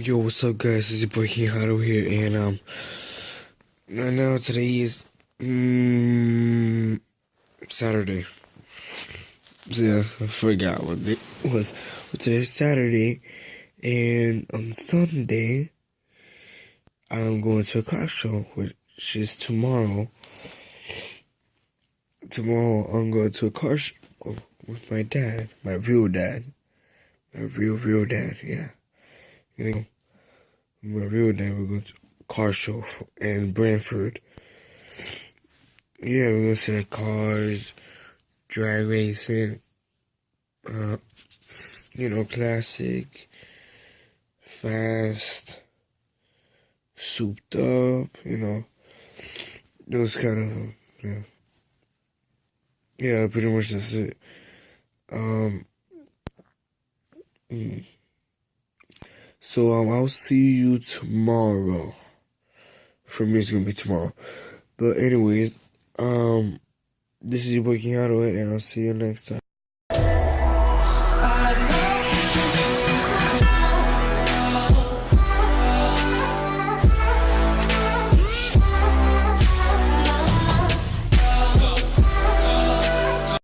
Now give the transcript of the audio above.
Yo, what's up, guys? It's your boy King Hado here, and right now today is Saturday. So, yeah, I forgot what it was. But today's Saturday, and on Sunday, I'm going to a car show, which is tomorrow. Tomorrow, I'm going to a car show with my dad, my real dad, real dad. Yeah, you know. My real dad, we're going to a car show in Brantford. Yeah, we're going to see the cars, drag racing, classic, fast, souped up, those kind of, yeah. Yeah, pretty much that's it. So, I'll see you tomorrow. For me, it's gonna be tomorrow. But anyways, this is your boy Keanu, and I'll see you next time.